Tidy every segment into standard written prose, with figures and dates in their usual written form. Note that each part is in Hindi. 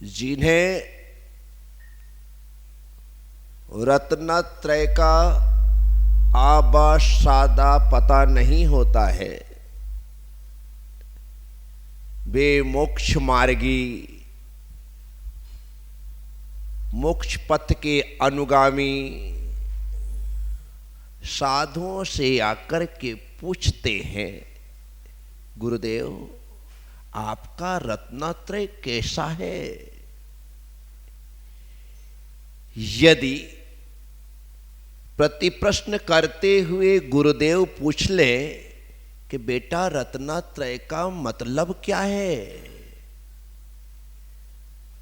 जिन्हें रत्नत्रय का आबा सादा पता नहीं होता है, वे मोक्ष मार्गी, मोक्ष पथ के अनुगामी साधुओं से आकर के पूछते हैं, गुरुदेव आपका रत्नत्रय कैसा है? यदि प्रति प्रश्न करते हुए गुरुदेव पूछ ले कि बेटा रत्नत्रय का मतलब क्या है,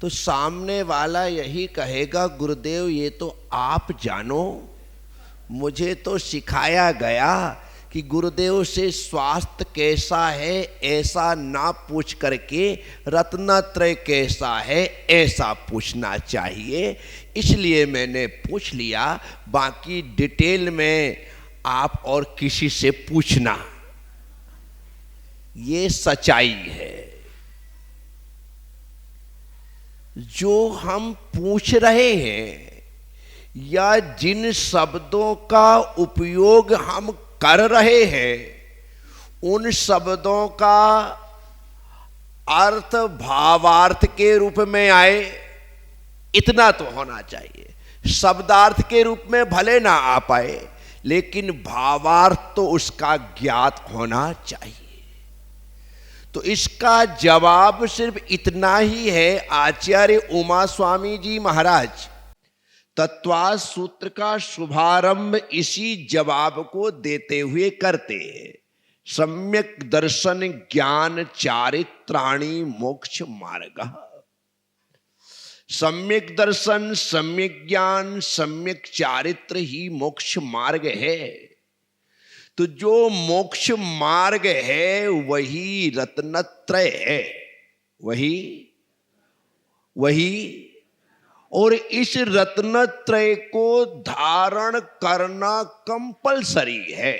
तो सामने वाला यही कहेगा, गुरुदेव ये तो आप जानो, मुझे तो सिखाया गया कि गुरुदेव से स्वास्थ्य कैसा है ऐसा ना पूछ करके रत्नत्रय कैसा है ऐसा पूछना चाहिए, इसलिए मैंने पूछ लिया, बाकी डिटेल में आप और किसी से पूछना। ये सच्चाई है। जो हम पूछ रहे हैं या जिन शब्दों का उपयोग हम कर रहे हैं, उन शब्दों का अर्थ भावार्थ के रूप में आए, इतना तो होना चाहिए। शब्दार्थ के रूप में भले ना आ पाए, लेकिन भावार्थ तो उसका ज्ञात होना चाहिए। तो इसका जवाब सिर्फ इतना ही है। आचार्य उमा स्वामी जी महाराज तत्वास सूत्र का शुभारंभ इसी जवाब को देते हुए करते हैं, सम्यक दर्शन ज्ञान चारित्राणि मोक्ष मार्ग। सम्यक दर्शन, सम्यक ज्ञान, सम्यक चारित्र ही मोक्ष मार्ग है। तो जो मोक्ष मार्ग है वही रत्नत्रय है, वही और इस रत्नत्रय को धारण करना कंपलसरी है।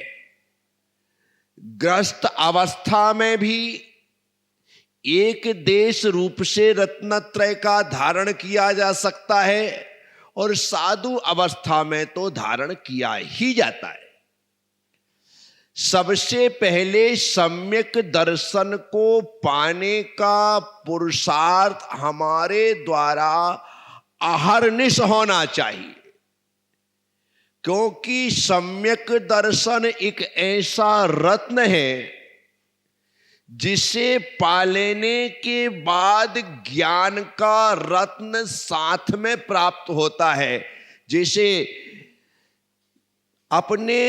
ग्रस्त अवस्था में भी एक देश रूप से रत्नत्रय का धारण किया जा सकता है और साधु अवस्था में तो धारण किया ही जाता है। सबसे पहले सम्यक दर्शन को पाने का पुरुषार्थ हमारे द्वारा अहर्निश होना चाहिए, क्योंकि सम्यक दर्शन एक ऐसा रत्न है जिसे पा लेने के बाद ज्ञान का रत्न साथ में प्राप्त होता है। जैसे अपने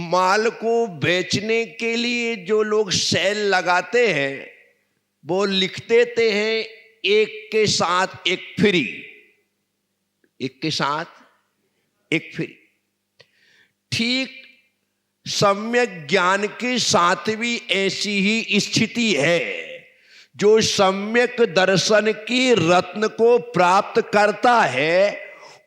माल को बेचने के लिए जो लोग सेल लगाते हैं, वो लिख देते हैं एक के साथ एक फ्री, एक के साथ एक फ्री। ठीक सम्यक ज्ञान के साथ भी ऐसी ही स्थिति है। जो सम्यक दर्शन की रत्न को प्राप्त करता है,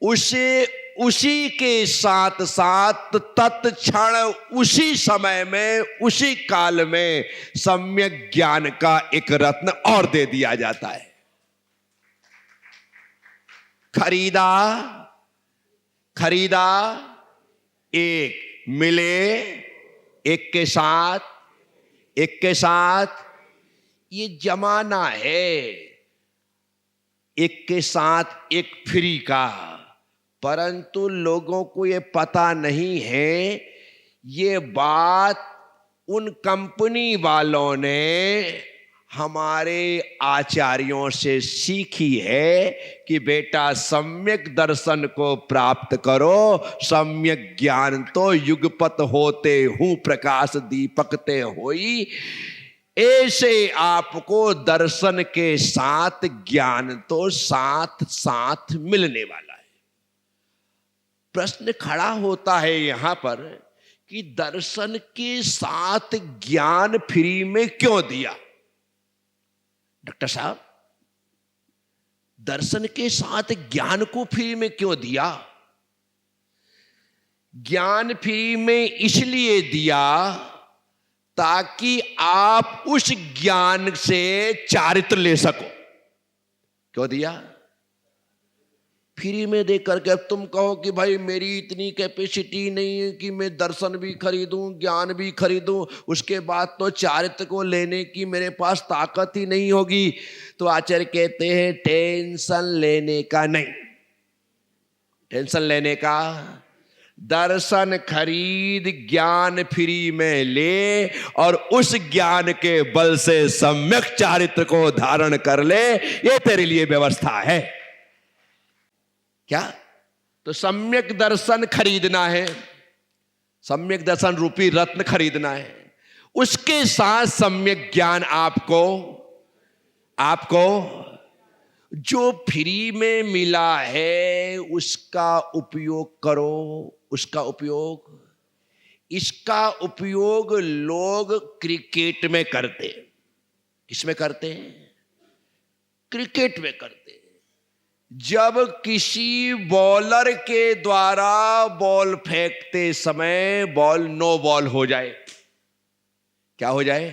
उसे उसी के साथ साथ तत्क्षण उसी समय में उसी काल में सम्यक ज्ञान का एक रत्न और दे दिया जाता है। खरीदा एक, मिले एक के साथ, ये जमाना है एक के साथ एक फ्री का। परंतु लोगों को ये पता नहीं है, ये बात उन कंपनी वालों ने हमारे आचार्यों से सीखी है कि बेटा सम्यक दर्शन को प्राप्त करो, सम्यक ज्ञान तो युगपत होते हूं प्रकाश दीपकते होई। ऐसे आपको दर्शन के साथ ज्ञान तो साथ साथ मिलने वाला है। प्रश्न खड़ा होता है यहां पर कि दर्शन के साथ ज्ञान फ्री में क्यों दिया? डॉक्टर साहब, दर्शन के साथ ज्ञान को फ्री में क्यों दिया? ज्ञान फ्री में इसलिए दिया ताकि आप उस ज्ञान से चारित्र ले सको। क्यों दिया? फ्री में दे करके। अब तुम कहो कि भाई मेरी इतनी कैपेसिटी नहीं है कि मैं दर्शन भी खरीदूं, ज्ञान भी खरीदूं, उसके बाद तो चारित्र को लेने की मेरे पास ताकत ही नहीं होगी। तो आचार्य कहते हैं टेंशन लेने का नहीं, टेंशन लेने का, दर्शन खरीद, ज्ञान फ्री में ले और उस ज्ञान के बल से सम्यक चारित्र को धारण कर ले, ये तेरे लिए व्यवस्था है। क्या? तो सम्यक दर्शन खरीदना है, सम्यक दर्शन रूपी रत्न खरीदना है, उसके साथ सम्यक ज्ञान आपको जो फ्री में मिला है उसका उपयोग करो। उसका उपयोग, इसका उपयोग लोग क्रिकेट में करते। किसमें करते हैं? क्रिकेट में करते। जब किसी बॉलर के द्वारा बॉल फेंकते समय बॉल नो बॉल हो जाए, क्या हो जाए?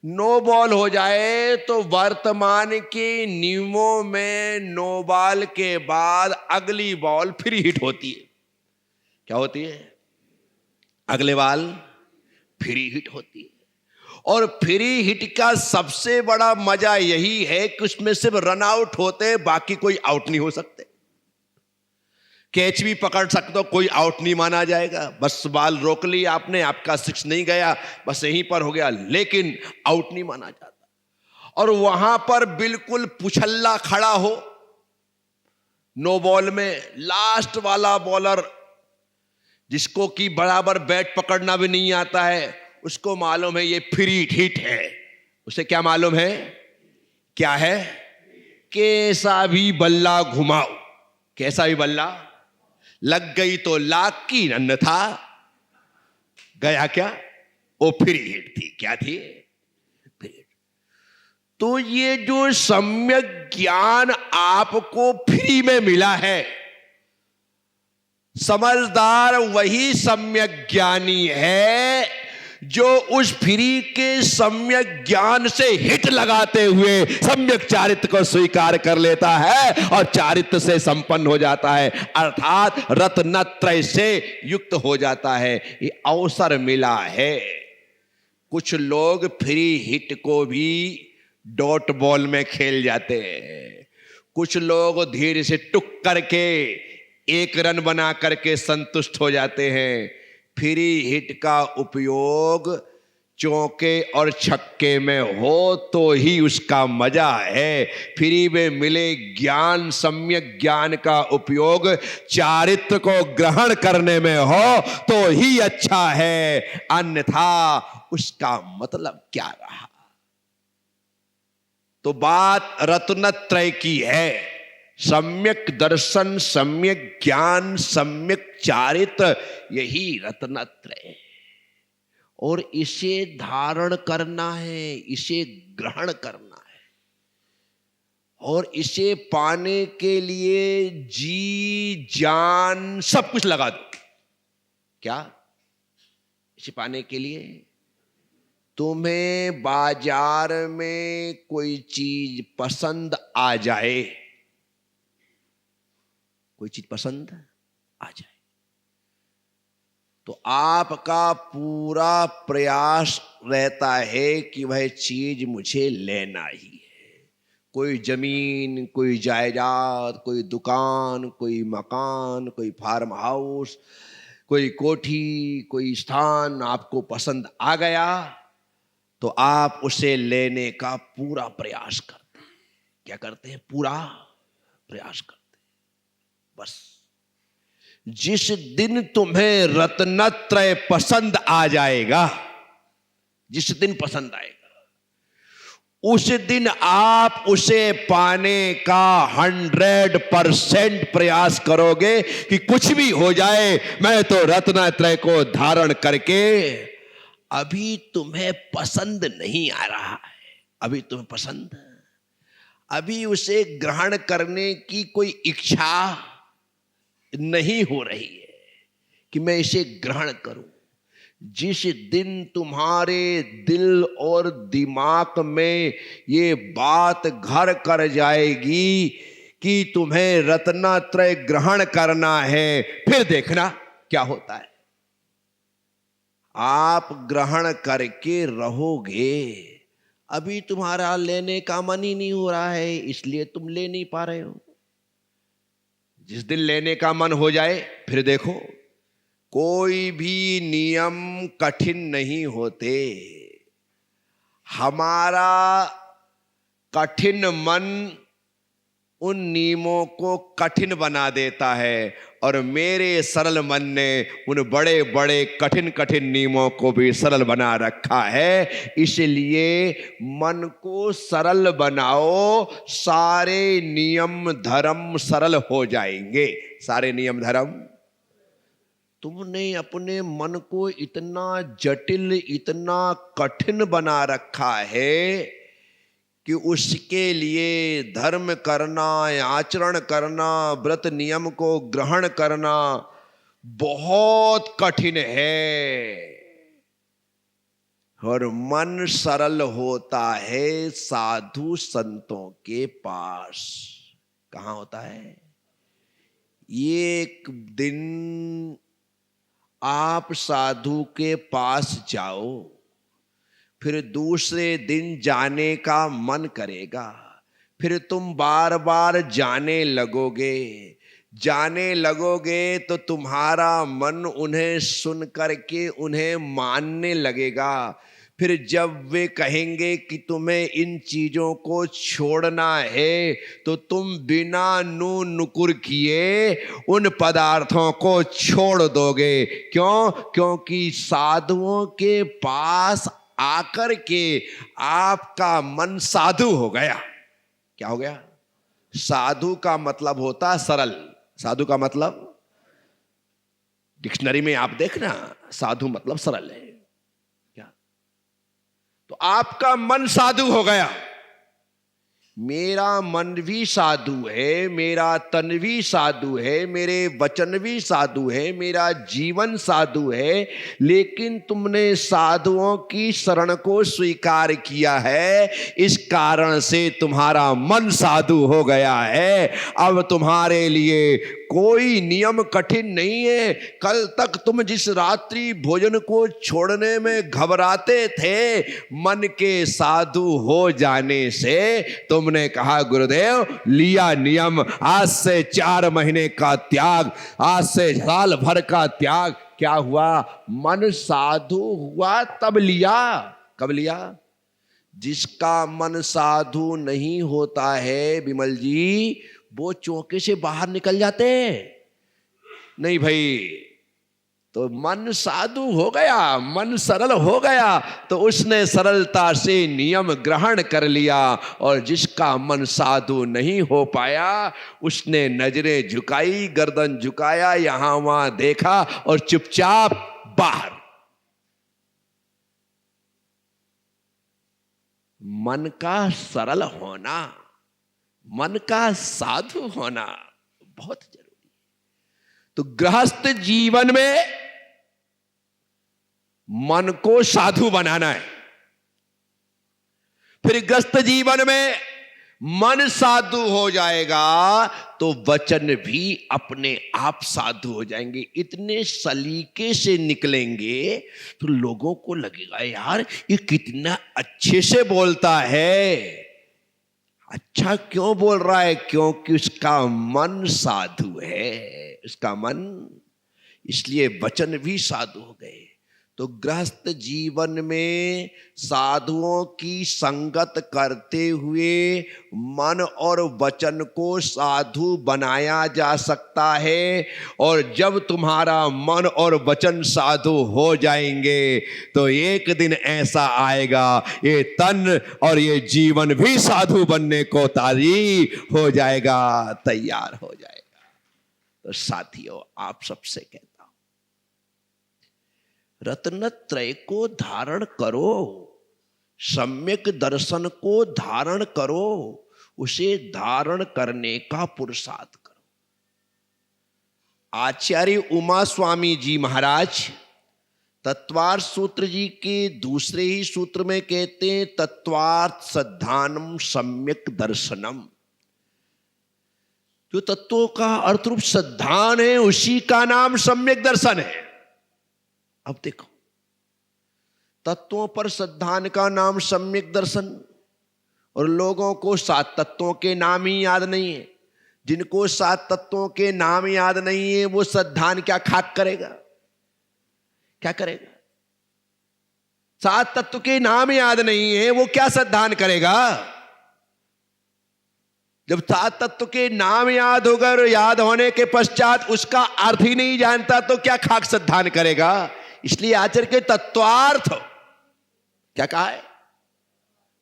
नो बॉल हो जाए, तो वर्तमान के नियमों में नो बॉल के बाद अगली बॉल फ्री हिट होती है। क्या होती है? अगले बॉल फ्री हिट होती है। और फ्री हिट का सबसे बड़ा मजा यही है कि उसमें सिर्फ रन आउट होते हैं, बाकी कोई आउट नहीं हो सकते। कैच भी पकड़ सकते हो, कोई आउट नहीं माना जाएगा। बस बॉल रोक ली आपने, आपका सिक्स नहीं गया, बस यहीं पर हो गया, लेकिन आउट नहीं माना जाता। और वहां पर बिल्कुल पुछल्ला खड़ा हो नो बॉल में, लास्ट वाला बॉलर जिसको कि बराबर बैट पकड़ना भी नहीं आता है, उसको मालूम है ये फ्री हिट है। उसे क्या मालूम है? क्या है? कैसा भी बल्ला घुमाओ, कैसा भी बल्ला लग गई तो लाख की, अन्यथा गया क्या? वो फ्री हिट थी। क्या थी? Free hit. तो ये जो सम्यक ज्ञान आपको फ्री में मिला है, समझदार वही सम्यक ज्ञानी है जो उस फ्री के सम्यक ज्ञान से हिट लगाते हुए सम्यक चारित्र को स्वीकार कर लेता है और चारित्र से संपन्न हो जाता है, अर्थात रत्नत्रय से युक्त हो जाता है। ये अवसर मिला है। कुछ लोग फ्री हिट को भी डॉट बॉल में खेल जाते हैं। कुछ लोग धीरे से टुक करके एक रन बना करके संतुष्ट हो जाते हैं। फ्री हिट का उपयोग चौके और छक्के में हो तो ही उसका मजा है। फ्री में मिले ज्ञान, सम्यक ज्ञान का उपयोग चारित्र को ग्रहण करने में हो तो ही अच्छा है, अन्यथा उसका मतलब क्या रहा? तो बात रत्नत्रय की है। सम्यक दर्शन, सम्यक ज्ञान, सम्यक चारित्र, यही रत्नत्रय। और इसे धारण करना है, इसे ग्रहण करना है, और इसे पाने के लिए जी जान सब कुछ लगा दो। क्या? इसे पाने के लिए तुम्हें बाजार में कोई चीज पसंद आ जाए, कोई चीज पसंद आ जाए, तो आपका पूरा प्रयास रहता है कि वह चीज मुझे लेना ही है। कोई जमीन, कोई जायदाद, कोई दुकान, कोई मकान, कोई फार्म हाउस, कोई कोठी, कोई स्थान आपको पसंद आ गया तो आप उसे लेने का पूरा प्रयास करते हैं। क्या करते हैं? पूरा प्रयास करते हैं। बस जिस दिन तुम्हें रत्नत्रय पसंद आ जाएगा, जिस दिन पसंद आएगा, उस दिन आप उसे पाने का 100% प्रयास करोगे कि कुछ भी हो जाए मैं तो रत्नत्रय को धारण करके। अभी तुम्हें पसंद नहीं आ रहा है, अभी तुम्हें पसंद, अभी उसे ग्रहण करने की कोई इच्छा नहीं हो रही है कि मैं इसे ग्रहण करूं। जिस दिन तुम्हारे दिल और दिमाग में ये बात घर कर जाएगी कि तुम्हें रत्नत्रय ग्रहण करना है, फिर देखना क्या होता है। आप ग्रहण करके रहोगे, अभी तुम्हारा लेने का मन ही नहीं हो रहा है, इसलिए तुम ले नहीं पा रहे हो। जिस दिन लेने का मन हो जाए फिर देखो, कोई भी नियम कठिन नहीं होते। हमारा कठिन मन उन नियमों को कठिन बना देता है, और मेरे सरल मन ने उन बड़े बड़े कठिन कठिन नियमों को भी सरल बना रखा है। इसलिए मन को सरल बनाओ, सारे नियम धर्म सरल हो जाएंगे। सारे नियम धर्म। तुमने अपने मन को इतना जटिल, इतना कठिन बना रखा है कि उसके लिए धर्म करना, आचरण करना, व्रत नियम को ग्रहण करना बहुत कठिन है। और मन सरल होता है साधु संतों के पास। कहां होता है? एक दिन आप साधु के पास जाओ, फिर दूसरे दिन जाने का मन करेगा, फिर तुम बार बार जाने लगोगे तो तुम्हारा मन उन्हें सुन करके उन्हें मानने लगेगा। फिर जब वे कहेंगे कि तुम्हें इन चीजों को छोड़ना है, तो तुम बिना नुकुर किए उन पदार्थों को छोड़ दोगे। क्यों? क्योंकि साधुओं के पास आकर के आपका मन साधु हो गया। क्या हो गया? साधु का मतलब होता सरल। साधु का मतलब डिक्शनरी में आप देखना, साधु मतलब सरल है। क्या? तो आपका मन साधु हो गया। मेरा मन भी साधु है, मेरा तन भी साधु है, मेरे वचन भी साधु है, मेरा जीवन साधु है, लेकिन तुमने साधुओं की शरण को स्वीकार किया है, इस कारण से तुम्हारा मन साधु हो गया है। अब तुम्हारे लिए कोई नियम कठिन नहीं है। कल तक तुम जिस रात्रि भोजन को छोड़ने में घबराते थे, मन के साधु हो जाने से तुमने कहा गुरुदेव लिया नियम, आज से 4 महीने का त्याग, आज से साल भर का त्याग। क्या हुआ? मन साधु हुआ तब लिया। कब लिया? जिसका मन साधु नहीं होता है विमल जी, वो चौके से बाहर निकल जाते नहीं भाई। तो मन साधु हो गया, मन सरल हो गया, तो उसने सरलता से नियम ग्रहण कर लिया। और जिसका मन साधु नहीं हो पाया, उसने नजरें झुकाई, गर्दन झुकाया, यहां वहां देखा और चुपचाप बाहर। मन का सरल होना, मन का साधु होना बहुत जरूरी है। तो गृहस्थ जीवन में मन को साधु बनाना है। फिर गृहस्थ जीवन में मन साधु हो जाएगा तो वचन भी अपने आप साधु हो जाएंगे। इतने सलीके से निकलेंगे तो लोगों को लगेगा यार ये कितना अच्छे से बोलता है। अच्छा क्यों बोल रहा है? क्योंकि उसका मन साधु है, उसका मन, इसलिए वचन भी साधु हो गए। तो गृहस्थ जीवन में साधुओं की संगत करते हुए मन और वचन को साधु बनाया जा सकता है। और जब तुम्हारा मन और वचन साधु हो जाएंगे तो एक दिन ऐसा आएगा ये तन और ये जीवन भी साधु बनने को तैयार हो जाएगा, तैयार हो जाएगा। तो साथियों, आप सबसे कहता हूं, रत्नत्रय को धारण करो, सम्यक दर्शन को धारण करो, उसे धारण करने का पुरुषार्थ करो। आचार्य उमा स्वामी जी महाराज तत्वार्थ सूत्र जी के दूसरे ही सूत्र में कहते हैं तत्वार्थ सद्धानम सम्यक दर्शनम। जो तत्वों का अर्थ रूप सद्धान है उसी का नाम सम्यक दर्शन है। अब देखो, तत्वों पर सद्धान का नाम सम्यक दर्शन, और लोगों को 7 तत्वों के नाम ही याद नहीं है। जिनको 7 तत्वों के नाम याद नहीं है वो सद्धान क्या खाक करेगा, क्या करेगा? 7 तत्व के नाम याद नहीं है वो क्या सद्धान करेगा? जब 7 तत्व के नाम याद होगा और याद होने के पश्चात उसका अर्थ ही नहीं जानता तो क्या खाक सद्धान करेगा? इसलिए आचार्य के तत्वार्थ क्या कहा है?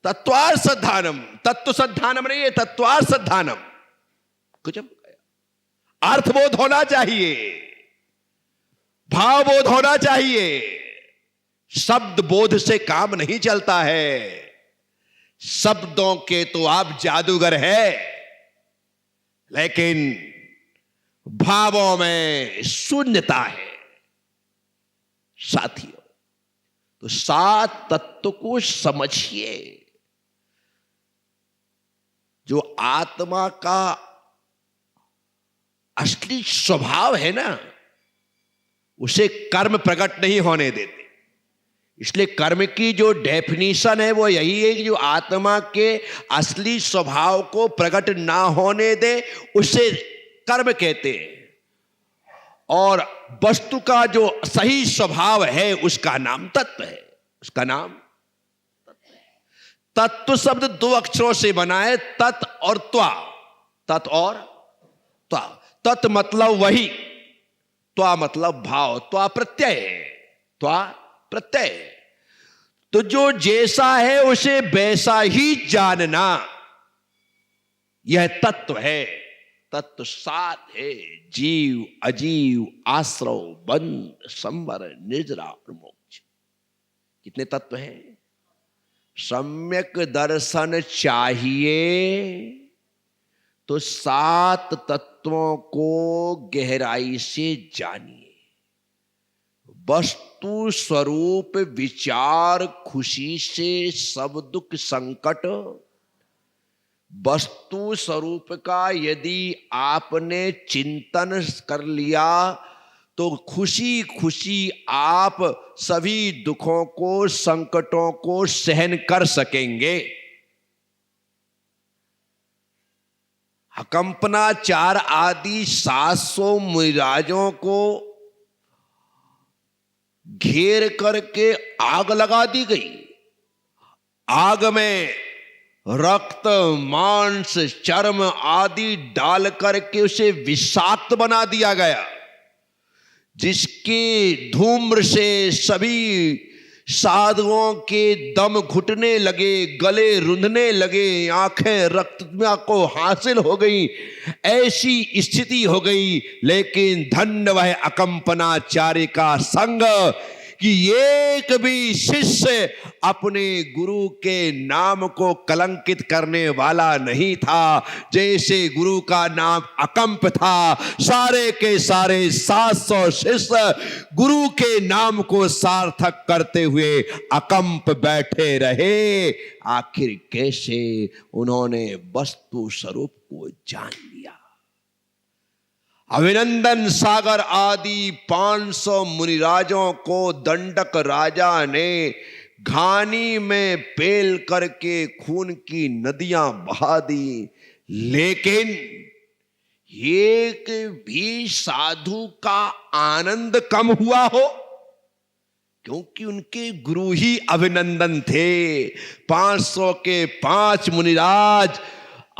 तत्वार्थ सद्धानम। तत्व सद्धानम नहीं है, तत्वार्थ सद्धानम। कुछ अर्थबोध होना चाहिए, भावबोध होना चाहिए। शब्द बोध से काम नहीं चलता है। शब्दों के तो आप जादूगर है, लेकिन भावों में शून्यता है साथियों। तो 7 तत्व को समझिए। जो आत्मा का असली स्वभाव है ना, उसे कर्म प्रकट नहीं होने देते। इसलिए कर्म की जो डेफिनेशन है वो यही है कि जो आत्मा के असली स्वभाव को प्रकट ना होने दे उसे कर्म कहते हैं, और वस्तु का जो सही स्वभाव है उसका नाम तत्व है। उसका नाम तत्व है। तत्व शब्द 2 अक्षरों से बना है, तत् और त्वा। तत् और त्वा। तत् मतलब वही, त्वा मतलब भाव, त्वा प्रत्यय है। त्वा प्रत्यय। तो जो जैसा है उसे वैसा ही जानना, यह तत्व है। तत्व 7 है: जीव, अजीव, आश्रव, बंध, संवर, निजरा और मोक्ष। कितने तत्व हैं? सम्यक दर्शन चाहिए तो 7 तत्वों को गहराई से जानिए। वस्तु स्वरूप विचार खुशी से सब दुख संकट, वस्तु स्वरूप का यदि आपने चिंतन कर लिया तो खुशी खुशी आप सभी दुखों को, संकटों को सहन कर सकेंगे। अकंपनाचार आदि 700 मुनिराजों को घेर करके आग लगा दी गई। आग में रक्त, मांस, चर्म आदि डाल करके उसे विषाक्त बना दिया गया, जिसके धूम्र से सभी साधुओं के दम घुटने लगे, गले रुंधने लगे, आंखें रक्त को हासिल हो गई, ऐसी स्थिति हो गई। लेकिन धन्य वह अकंपनाचार्य का संग कि एक भी शिष्य अपने गुरु के नाम को कलंकित करने वाला नहीं था। जैसे गुरु का नाम अकंप था, सारे के सारे 700 शिष्य गुरु के नाम को सार्थक करते हुए अकंप बैठे रहे। आखिर कैसे उन्होंने वस्तु स्वरूप को जान लिया। अभिनंदन सागर आदि 500 मुनिराजों को दंडक राजा ने घानी में पेल करके खून की नदियां बहा दी, लेकिन एक भी साधु का आनंद कम हुआ हो, क्योंकि उनके गुरु ही अभिनंदन थे। 500 के 5 मुनिराज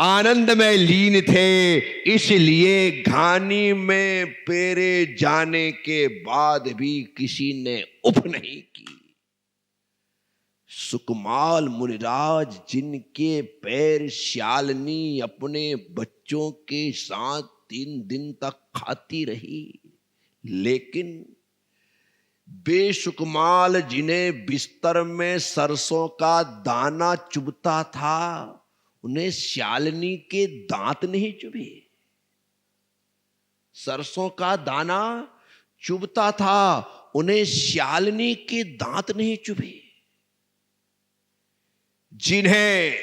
आनंद में लीन थे, इसलिए घानी में पेरे जाने के बाद भी किसी ने उफ नहीं की। सुकमाल मुनिराज, जिनके पैर श्यालनी अपने बच्चों के साथ 3 दिन तक खाती रही, लेकिन बेसुकमाल जिन्हें बिस्तर में सरसों का दाना चुभता था, उन्हें श्यालनी के दांत नहीं चुभे। सरसों का दाना चुभता था उन्हें श्यालिनी के दांत नहीं चुभे, जिन्हें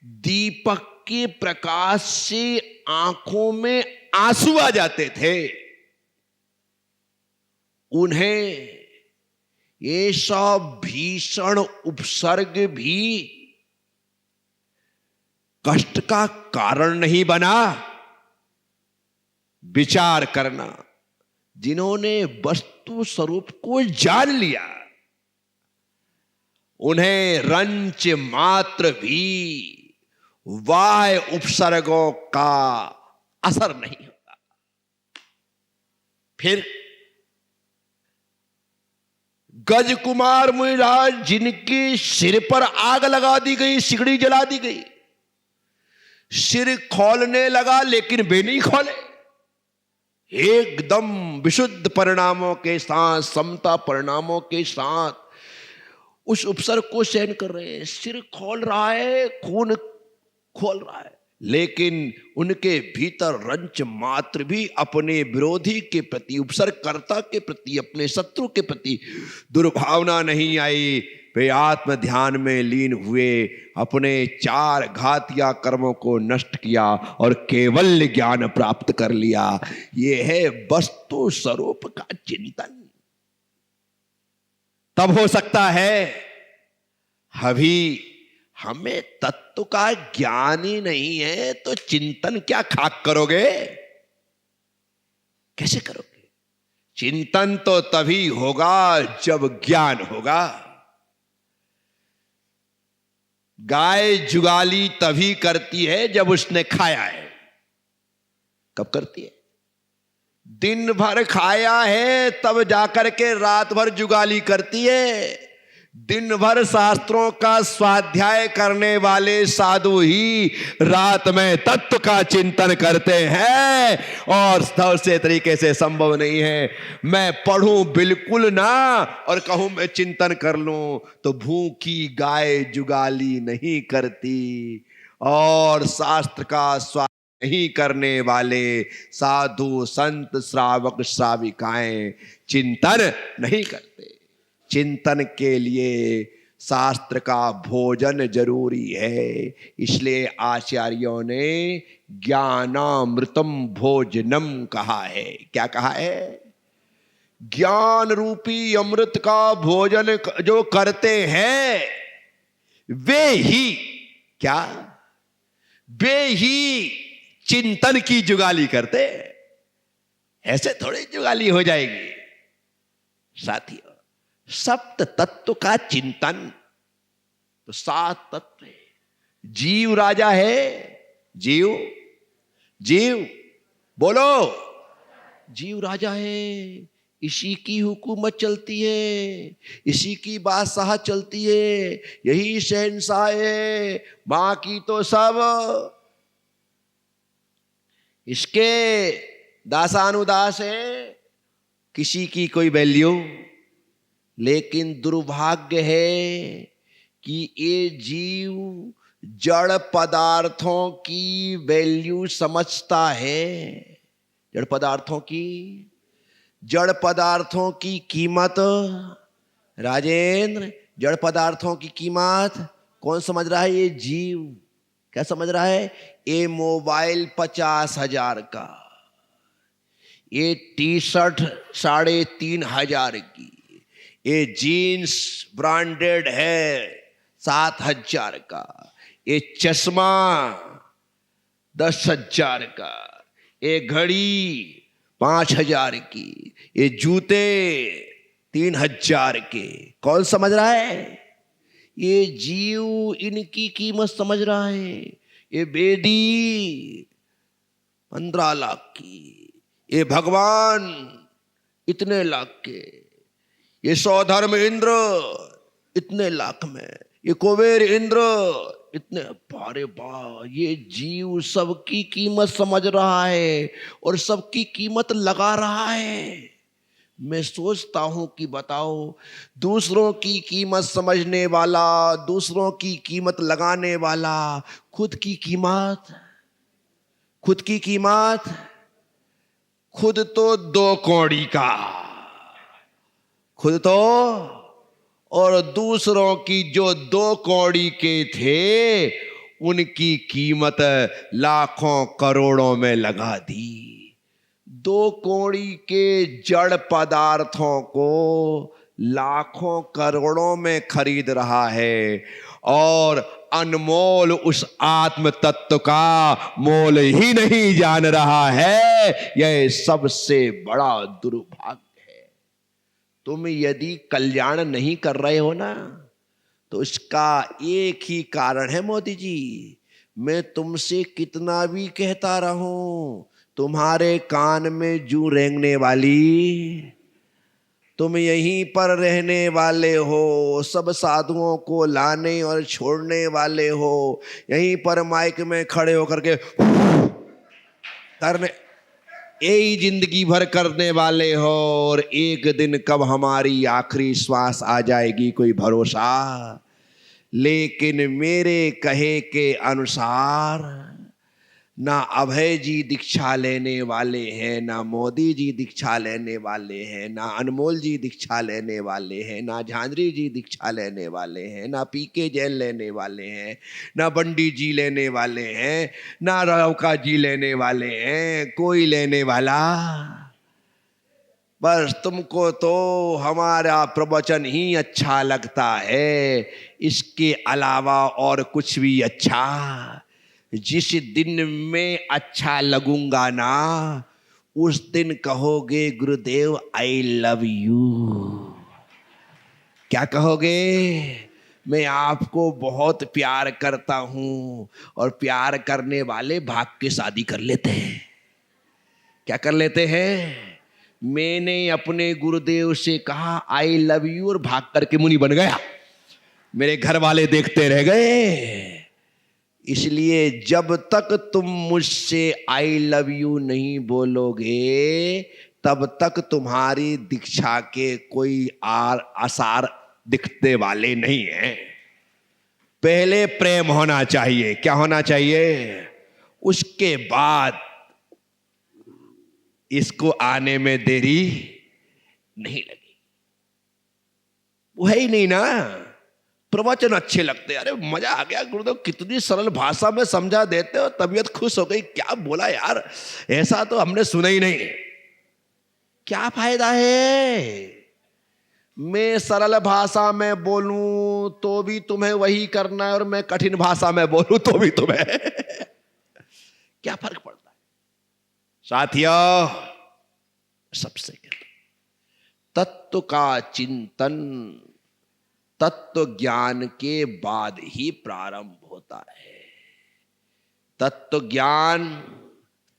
दीपक के प्रकाश से आंखों में आंसू आ जाते थे, उन्हें ये सब भीषण उपसर्ग भी कष्ट का कारण नहीं बना। विचार करना, जिन्होंने वस्तु स्वरूप को जान लिया, उन्हें रंच मात्र भी बाह्य उपसर्गों का असर नहीं होता। फिर गज कुमार मुनिराज, जिनके सिर पर आग लगा दी गई, सिगड़ी जला दी गई, सिर खोलने लगा लेकिन वे नहीं खोले, एकदम विशुद्ध परिणामों के साथ, समता परिणामों के साथ उस उपसर्ग को सहन कर रहे हैं। सिर खोल रहा है, खून खोल रहा है, लेकिन उनके भीतर रंच मात्र भी अपने विरोधी के प्रति, उपसर्गकर्ता के प्रति, अपने शत्रु के प्रति दुर्भावना नहीं आई। वे आत्म ध्यान में लीन हुए, अपने 4 घातिया कर्मों को नष्ट किया और केवल ज्ञान प्राप्त कर लिया। यह है वस्तु स्वरूप का चिंतन। तब हो सकता है अभी हमें तत्व का ज्ञान ही नहीं है, तो चिंतन क्या खाक करोगे, कैसे करोगे? चिंतन तो तभी होगा जब ज्ञान होगा। गाय जुगाली तभी करती है जब उसने खाया है। कब करती है? दिन भर खाया है तब जाकर के रात भर जुगाली करती है। दिन भर शास्त्रों का स्वाध्याय करने वाले साधु ही रात में तत्व का चिंतन करते हैं, और दूसरे तरीके से संभव नहीं है। मैं पढ़ूं बिल्कुल ना और कहूं मैं चिंतन कर लूं, तो भूखी गाय जुगाली नहीं करती, और शास्त्र का स्वाध्याय नहीं करने वाले साधु संत श्रावक श्राविकाएं चिंतन नहीं करते। चिंतन के लिए शास्त्र का भोजन जरूरी है, इसलिए आचार्यों ने ज्ञानामृतम भोजनम कहा है। क्या कहा है? ज्ञान रूपी अमृत का भोजन जो करते हैं वे ही क्या, वे ही चिंतन की जुगाली करते। ऐसे थोड़ी जुगाली हो जाएगी साथियों। सप्त तत्व का चिंतन, तो 7 तत्व है। जीव राजा है, जीव जीव बोलो, जीव राजा है। इसी की हुकूमत चलती है, इसी की बादशाह चलती है, यही शहंशाह है, बाकी तो सब इसके दासानुदास है, किसी की कोई वैल्यू। लेकिन दुर्भाग्य है कि ये जीव जड़ पदार्थों की वैल्यू समझता है। जड़ पदार्थों की, जड़ पदार्थों की कीमत, राजेंद्र, जड़ पदार्थों की कीमत कौन समझ रहा है? ये जीव। क्या समझ रहा है? ये मोबाइल 50,000 का, ये टी-शर्ट 3,500 की, ये जीन्स ब्रांडेड है 7,000 का, ये चश्मा 10,000 का, ये घड़ी 5,000 की, ये जूते 3,000 के। कौन समझ रहा है? ये जीव इनकी कीमत समझ रहा है। ये बेदी 15 लाख की, ये भगवान इतने लाख के, ये सौधर्म इंद्र इतने लाख में, ये कुबेर इंद्र इतने। बारे बा, ये जीव सबकी कीमत समझ रहा है और सबकी कीमत लगा रहा है। मैं सोचता हूं कि बताओ, दूसरों की कीमत समझने वाला, दूसरों की कीमत लगाने वाला, खुद की कीमत, खुद की कीमत, खुद तो 2 कौड़ी का, खुद तो और दूसरों की जो 2 कौड़ी के थे उनकी कीमत लाखों करोड़ों में लगा दी। 2 कौड़ी के जड़ पदार्थों को लाखों करोड़ों में खरीद रहा है और अनमोल उस आत्म तत्व का मोल ही नहीं जान रहा है। यह सबसे बड़ा दुर्भाग्य है। तुम यदि कल्याण नहीं कर रहे हो ना, तो इसका एक ही कारण है मोदी जी। मैं तुमसे कितना भी कहता रहूं, तुम्हारे कान में जूं रेंगने वाली, तुम यहीं पर रहने वाले हो, सब साधुओं को लाने और छोड़ने वाले हो, यहीं पर माइक में खड़े होकर के करने, यही जिंदगी भर करने वाले हो, और एक दिन कब हमारी आखिरी श्वास आ जाएगी कोई भरोसा। लेकिन मेरे कहे के अनुसार ना अभय जी दीक्षा लेने वाले हैं, ना मोदी जी दीक्षा लेने वाले हैं, ना अनमोल जी दीक्षा लेने वाले हैं, ना झांझरी जी दीक्षा लेने वाले हैं, ना पीके जैन लेने वाले हैं, ना बंडी जी लेने वाले हैं, ना रावका जी लेने वाले हैं, कोई लेने वाला। बस तुमको तो हमारा प्रवचन ही अच्छा लगता है, इसके अलावा और कुछ भी अच्छा। जिस दिन में अच्छा लगूंगा ना, उस दिन कहोगे गुरुदेव आई लव यू। क्या कहोगे? मैं आपको बहुत प्यार करता हूं। और प्यार करने वाले भाग के शादी कर लेते हैं। क्या कर लेते हैं? मैंने अपने गुरुदेव से कहा आई लव यू और भाग करके मुनि बन गया। मेरे घर वाले देखते रह गए। इसलिए जब तक तुम मुझसे आई लव यू नहीं बोलोगे, तब तक तुम्हारी दीक्षा के कोई आसार दिखने वाले नहीं हैं। पहले प्रेम होना चाहिए। क्या होना चाहिए? उसके बाद इसको आने में देरी नहीं लगी। वो है ही नहीं ना। प्रवचन अच्छे लगते, अरे मजा आ गया गुरुदेव, कितनी सरल भाषा में समझा देते हो, तबीयत खुश हो गई। क्या बोला यार, ऐसा तो हमने सुना ही नहीं। क्या फायदा है? मैं सरल भाषा में बोलूं तो भी तुम्हें वही करना है, और मैं कठिन भाषा में बोलूं तो भी तुम्हें क्या फर्क पड़ता है? साथियों, सबसे तत्व का चिंतन तत्व ज्ञान के बाद ही प्रारंभ होता है। तत्व ज्ञान,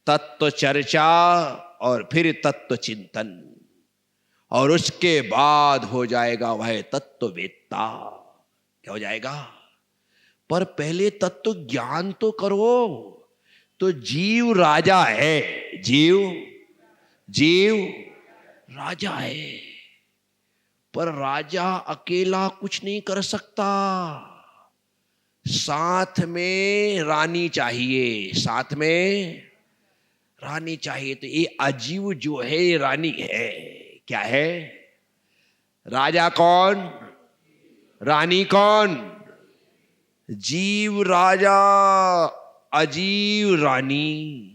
तत्व चर्चा और फिर तत्व चिंतन, और उसके बाद हो जाएगा वह तत्ववेत्ता। क्या हो जाएगा? पर पहले तत्व ज्ञान तो करो। तो जीव राजा है, जीव राजा है, पर राजा अकेला कुछ नहीं कर सकता। साथ में रानी चाहिए, साथ में रानी चाहिए। तो ये अजीव जो है ये रानी है। क्या है? राजा कौन, रानी कौन? जीव राजा, अजीव रानी।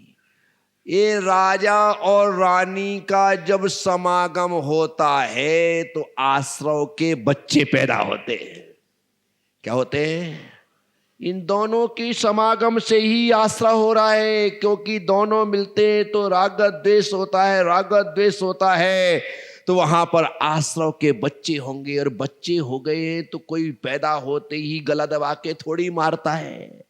ये राजा और रानी का जब समागम होता है तो आश्रव के बच्चे पैदा होते हैं। क्या होते हैं? इन दोनों की समागम से ही आश्रय हो रहा है, क्योंकि दोनों मिलते हैं तो राग द्वेष होता है, राग द्वेष होता है तो वहां पर आश्रय के बच्चे होंगे। और बच्चे हो गए हैं तो कोई पैदा होते ही गला दबा के थोड़ी मारता है।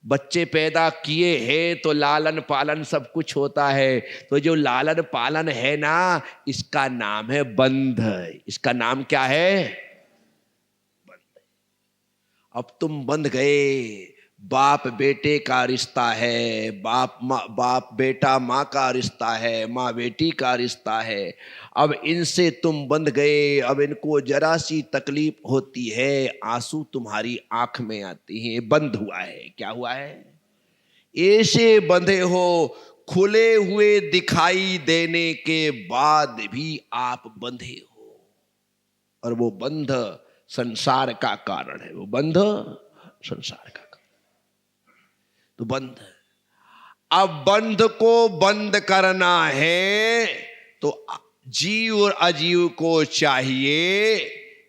बच्चे पैदा किए हैं तो लालन पालन सब कुछ होता है। तो जो लालन पालन है ना, इसका नाम है बंध। इसका नाम क्या है? बंध। अब तुम बंध गए। बाप बेटे का रिश्ता है, बाप बेटा माँ का रिश्ता है, माँ बेटी का रिश्ता है। अब इनसे तुम बंध गए। अब इनको जरा सी तकलीफ होती है, आंसू तुम्हारी आंख में आते हैं। बंद हुआ है। क्या हुआ है? ऐसे बंधे हो, खुले हुए दिखाई देने के बाद भी आप बंधे हो। और वो बंध संसार का कारण है, वो बंध संसार का कारण। तो बंध, अब बंध को बंद करना है तो जीव और अजीव को चाहिए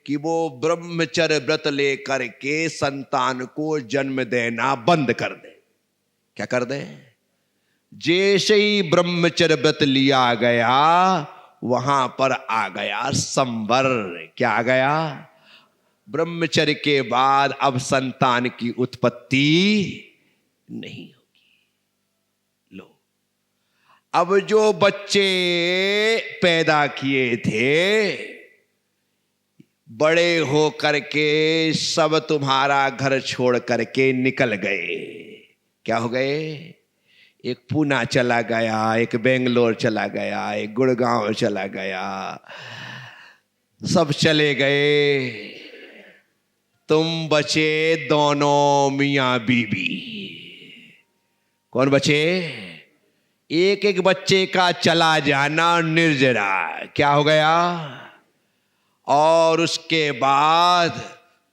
कि वो ब्रह्मचर्य व्रत लेकर के संतान को जन्म देना बंद कर दे। क्या कर दे? जैसे ही ब्रह्मचर्य व्रत लिया गया वहां पर आ गया संवर। क्या आ गया? ब्रह्मचर्य के बाद अब संतान की उत्पत्ति नहीं होगी। लो, अब जो बच्चे पैदा किए थे बड़े हो करके सब तुम्हारा घर छोड़ करके निकल गए। क्या हो गए? एक पूना चला गया, एक बेंगलोर चला गया, एक गुड़गांव चला गया, सब चले गए। तुम बचे दोनों मियां बीबी। कौन बचे? एक एक बच्चे का चला जाना निर्जरा। क्या हो गया? और उसके बाद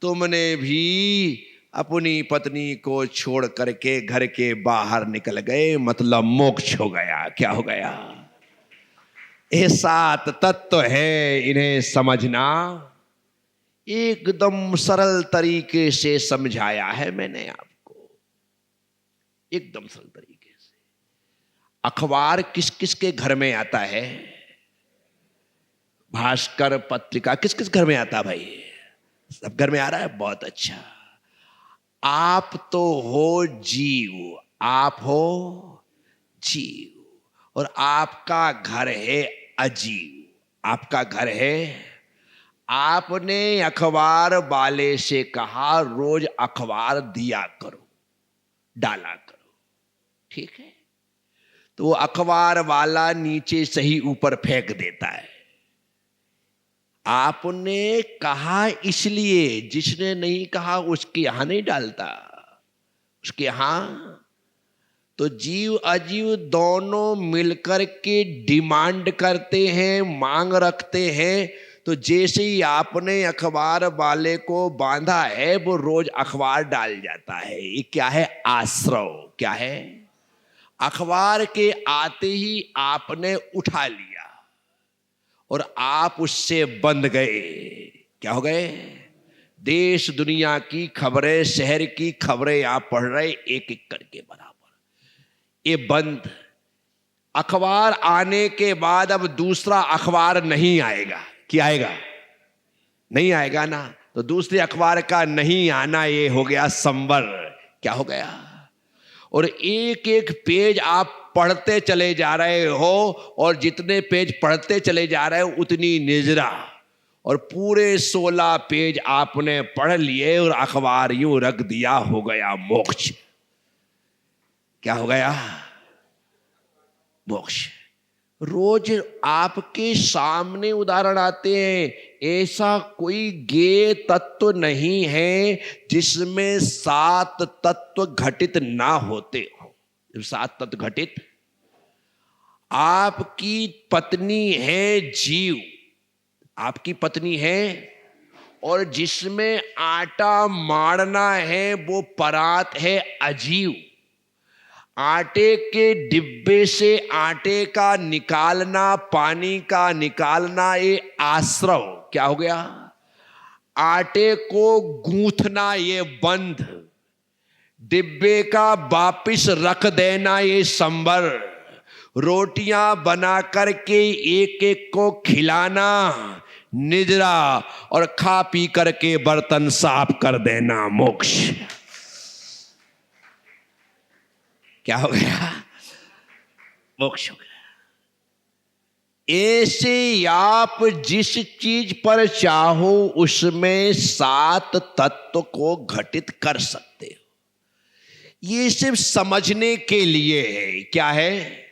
तुमने भी अपनी पत्नी को छोड़ करके घर के बाहर निकल गए, मतलब मोक्ष हो गया। क्या हो गया? ये 7 तत्व है, इन्हें समझना एकदम सरल तरीके से समझाया है मैंने आपको, एकदम सरल तरीके से। अखबार किस किस के घर में आता है? भास्कर पत्रिका किस किस घर में आता है भाई? सब घर में आ रहा है, बहुत अच्छा। आप तो हो जीव, आप हो जीव, और आपका घर है अजीव। आपका घर है। आपने अखबार वाले से कहा रोज अखबार दिया करो, डाला करो, ठीक है? तो अखबार वाला नीचे से ही ऊपर फेंक देता है। आपने कहा इसलिए, जिसने नहीं कहा उसके यहां नहीं डालता, उसके यहां। तो जीव अजीव दोनों मिलकर के डिमांड करते हैं, मांग रखते हैं। तो जैसे ही आपने अखबार वाले को बांधा है वो रोज अखबार डाल जाता है। ये क्या है? आश्रव। क्या है? अखबार के आते ही आपने उठा लिया और आप उससे बंध गए। क्या हो गए? देश दुनिया की खबरें, शहर की खबरें आप पढ़ रहे एक एक करके बराबर। ये बंद। अखबार आने के बाद अब दूसरा अखबार नहीं आएगा। क्या आएगा? नहीं आएगा ना। तो दूसरे अखबार का नहीं आना ये हो गया संवर। क्या हो गया? और एक एक पेज आप पढ़ते चले जा रहे हो, और जितने पेज पढ़ते चले जा रहे हो उतनी निजरा, और पूरे 16 पेज आपने पढ़ लिए और अखबार यूं रख दिया, हो गया मोक्ष। क्या हो गया? मोक्ष। रोज आपके सामने उदाहरण आते हैं। ऐसा कोई ज्ञेय तत्व नहीं है जिसमें 7 तत्व घटित ना होते हो। 7 तत्व घटित। आपकी पत्नी है जीव, आपकी पत्नी है, और जिसमें आटा मारना है वो परात है अजीव। आटे के डिब्बे से आटे का निकालना, पानी का निकालना, ये आश्रव। क्या हो गया? आटे को गूंथना ये बंध, डिब्बे का वापिस रख देना ये संवर, रोटियां बना करके एक एक को खिलाना निद्रा, और खा पी करके बर्तन साफ कर देना मोक्ष। क्या हो गया? मोक्ष हो गया। ऐसे आप जिस चीज पर चाहो उसमें 7 तत्व को घटित कर सकते हो। ये सिर्फ समझने के लिए है। क्या है?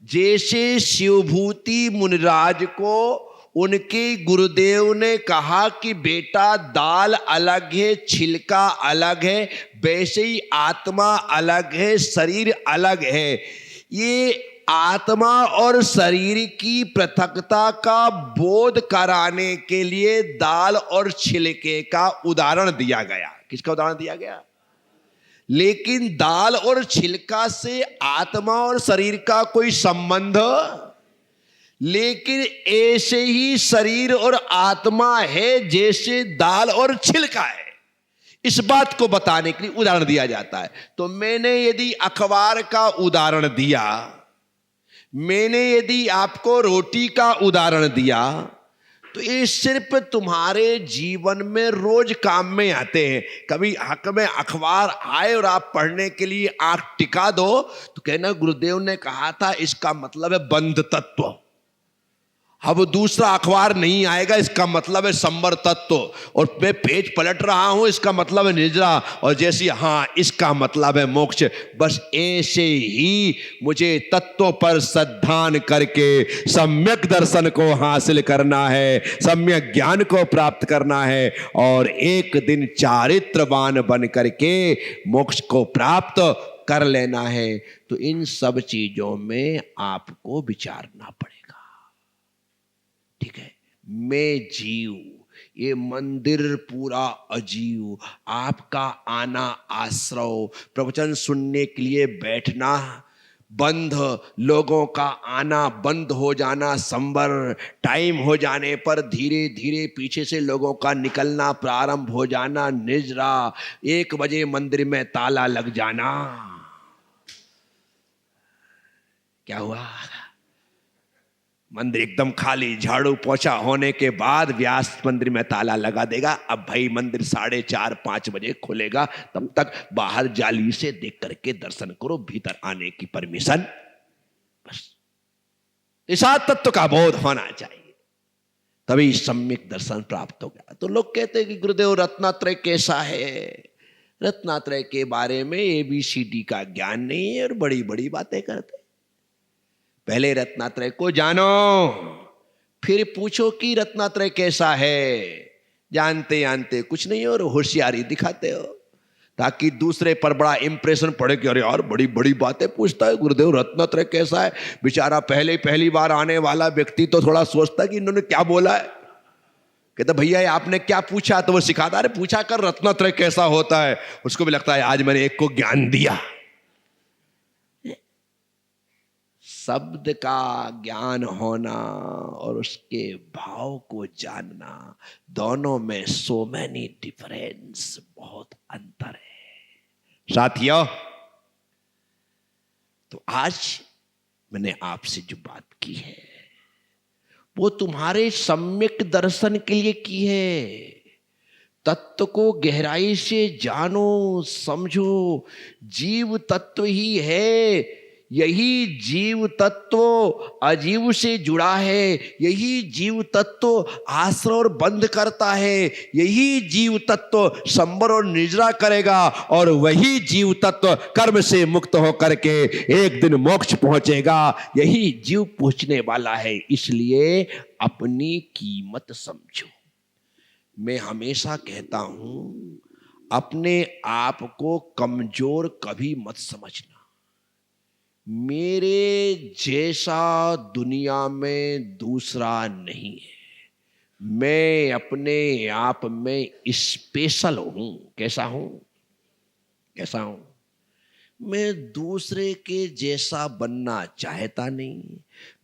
जैसे शिवभूति मुनिराज को उनके गुरुदेव ने कहा कि बेटा दाल अलग है, छिलका अलग है, वैसे ही आत्मा अलग है, शरीर अलग है। ये आत्मा और शरीर की पृथकता का बोध कराने के लिए दाल और छिलके का उदाहरण दिया गया। किसका उदाहरण दिया गया? लेकिन दाल और छिलका से आत्मा और शरीर का कोई संबंध, लेकिन ऐसे ही शरीर और आत्मा है जैसे दाल और छिलका है, इस बात को बताने के लिए उदाहरण दिया जाता है। तो मैंने यदि अखबार का उदाहरण दिया, मैंने यदि आपको रोटी का उदाहरण दिया, तो ये सिर्फ तुम्हारे जीवन में रोज काम में आते हैं। कभी हक में अखबार आए और आप पढ़ने के लिए आंख टिका दो तो कहना गुरुदेव ने कहा था, इसका मतलब है बंध तत्व। अब दूसरा अखबार नहीं आएगा, इसका मतलब है संवर तत्व, और मैं पेज पलट रहा हूं, इसका मतलब है निद्रा, और जैसे हाँ इसका मतलब है मोक्ष। बस ऐसे ही मुझे तत्वों पर श्रद्धान करके सम्यक दर्शन को हासिल करना है, सम्यक ज्ञान को प्राप्त करना है, और एक दिन चारित्रवान बन करके मोक्ष को प्राप्त कर लेना है। तो इन सब चीजों में आपको विचारना पड़ेगा। ठीक है, मैं जीव, ये मंदिर पूरा अजीव, आपका आना आश्रव, प्रवचन सुनने के लिए बैठना बंद, लोगों का आना बंद हो जाना संवर, टाइम हो जाने पर धीरे धीरे पीछे से लोगों का निकलना प्रारंभ हो जाना निजरा, 1 बजे मंदिर में ताला लग जाना। क्या हुआ? मंदिर एकदम खाली, झाड़ू पोछा होने के बाद व्यास मंदिर में ताला लगा देगा। अब भाई मंदिर 4:30-5 बजे खुलेगा, तब तक बाहर जाली से देख करके दर्शन करो, भीतर आने की परमिशन। बस ऐसा तत्व का बोध होना चाहिए, तभी सम्यक दर्शन प्राप्त हो गया। तो लोग कहते हैं कि गुरुदेव रत्नात्रय कैसा है? रत्नात्रय के बारे में ABCD का ज्ञान नहीं है और बड़ी बड़ी बातें करते। पहले रत्नात्रय को जानो, फिर पूछो कि रत्नात्रय कैसा है। जानते जानते कुछ नहीं और होशियारी दिखाते हो, ताकि दूसरे पर बड़ा इंप्रेशन पड़े कि अरे यार बड़ी बड़ी बातें पूछता है गुरुदेव, रत्नात्रय कैसा है। बेचारा पहली बार आने वाला व्यक्ति तो थोड़ा सोचता है कि इन्होंने क्या बोला है। कहता भैया आपने क्या पूछा? तो वो सिखाता, अरे पूछा कर रत्नात्रय कैसा होता है। उसको भी लगता है आज मैंने एक को ज्ञान दिया। शब्द का ज्ञान होना और उसके भाव को जानना, दोनों में सो मैनी डिफरेंस, बहुत अंतर है साथियों। तो आज मैंने आपसे जो बात की है वो तुम्हारे सम्यक दर्शन के लिए की है। तत्व को गहराई से जानो, समझो। जीव तत्व ही है, यही जीव तत्व अजीव से जुड़ा है, यही जीव तत्व आश्रय और बंध करता है, यही जीव तत्व संवर और निजरा करेगा, और वही जीव तत्व कर्म से मुक्त होकर के एक दिन मोक्ष पहुंचेगा। यही जीव पहुंचने वाला है, इसलिए अपनी कीमत समझो। मैं हमेशा कहता हूं, अपने आप को कमजोर कभी मत समझना। मेरे जैसा दुनिया में दूसरा नहीं है। मैं अपने आप में स्पेशल हूं। कैसा हूं? कैसा हूं? मैं दूसरे के जैसा बनना चाहता नहीं,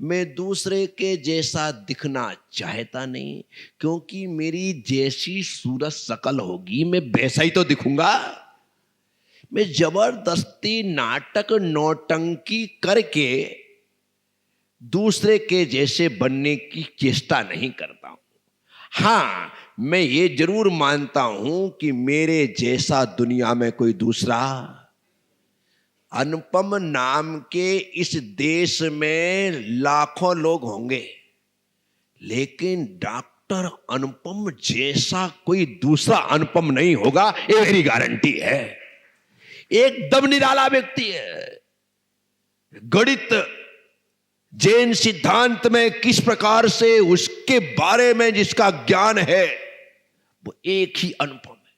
मैं दूसरे के जैसा दिखना चाहता नहीं, क्योंकि मेरी जैसी सूरत शकल होगी मैं वैसा ही तो दिखूंगा। मैं जबरदस्ती नाटक नौटंकी करके दूसरे के जैसे बनने की चेष्टा नहीं करता हूं। हां, मैं ये जरूर मानता हूं कि मेरे जैसा दुनिया में कोई दूसरा, अनुपम नाम के इस देश में लाखों लोग होंगे, लेकिन डॉक्टर अनुपम जैसा कोई दूसरा अनुपम नहीं होगा, ये मेरी गारंटी है। एकदम निराला व्यक्ति है। गणित जैन सिद्धांत में किस प्रकार से उसके बारे में जिसका ज्ञान है वो एक ही अनुपम है,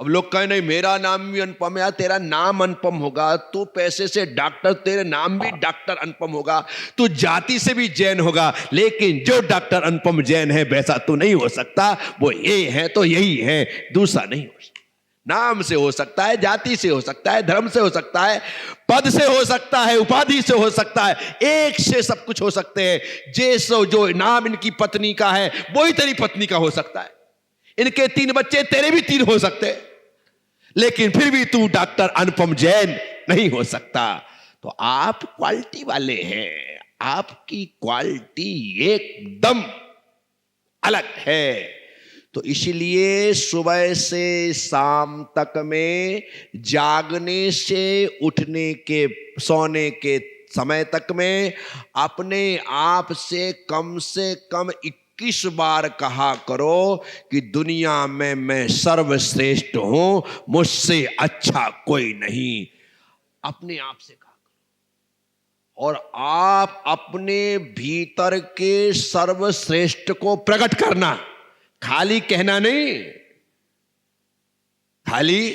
अब लोग कहें नहीं मेरा नाम भी अनुपम है। यार तेरा नाम अनुपम होगा, तू पैसे से डॉक्टर, तेरे नाम भी डॉक्टर अनुपम होगा, तू जाति से भी जैन होगा, लेकिन जो डॉक्टर अनुपम जैन है वैसा तू नहीं हो सकता। वो ये है तो यही है, दूसरा नहीं हो सकता। नाम से हो सकता है, जाति से हो सकता है, धर्म से हो सकता है, पद से हो सकता है, उपाधि से हो सकता है, एक से सब कुछ हो सकते हैं। जैसो जो नाम इनकी पत्नी का है वही तेरी पत्नी का हो सकता है। इनके 3 बच्चे तेरे भी 3 हो सकते हैं, लेकिन फिर भी तू डॉक्टर अनुपम जैन नहीं हो सकता। तो आप क्वालिटी वाले हैं, आपकी क्वालिटी एकदम अलग है। तो इसलिए सुबह से शाम तक में, जागने से उठने के, सोने के समय तक में अपने आप से कम 21 बार कहा करो कि दुनिया में मैं सर्वश्रेष्ठ हूं, मुझसे अच्छा कोई नहीं। अपने आप से कहा करो और आप अपने भीतर के सर्वश्रेष्ठ को प्रकट करना, खाली कहना नहीं। खाली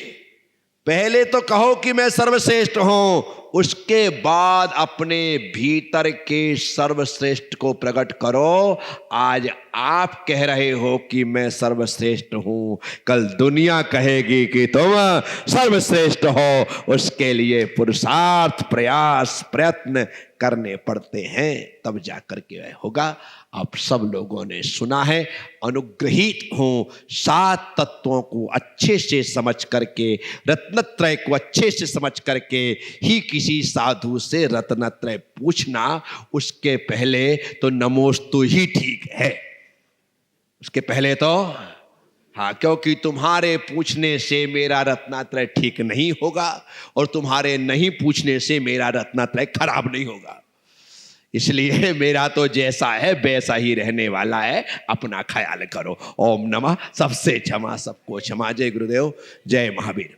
पहले तो कहो कि मैं सर्वश्रेष्ठ हूं, उसके बाद अपने भीतर के सर्वश्रेष्ठ को प्रकट करो। आज आप कह रहे हो कि मैं सर्वश्रेष्ठ हूं, कल दुनिया कहेगी कि तुम सर्वश्रेष्ठ हो। उसके लिए पुरुषार्थ, प्रयास, प्रयत्न करने पड़ते हैं, तब जाकर के वह होगा। आप सब लोगों ने सुना है, अनुग्रहित हूं 7 तत्वों को अच्छे से समझ करके, रत्नत्रय को अच्छे से समझ करके ही किसी साधु से रत्नत्रय पूछना। उसके पहले तो नमोस्तु ही ठीक है, उसके पहले तो हाँ, क्योंकि तुम्हारे पूछने से मेरा रत्नत्रय ठीक नहीं होगा और तुम्हारे नहीं पूछने से मेरा रत्नत्रय खराब नहीं होगा। इसलिए मेरा तो जैसा है वैसा ही रहने वाला है, अपना ख्याल करो। ओम नमः। सबसे क्षमा, सबको क्षमा। जय गुरुदेव, जय महावीर।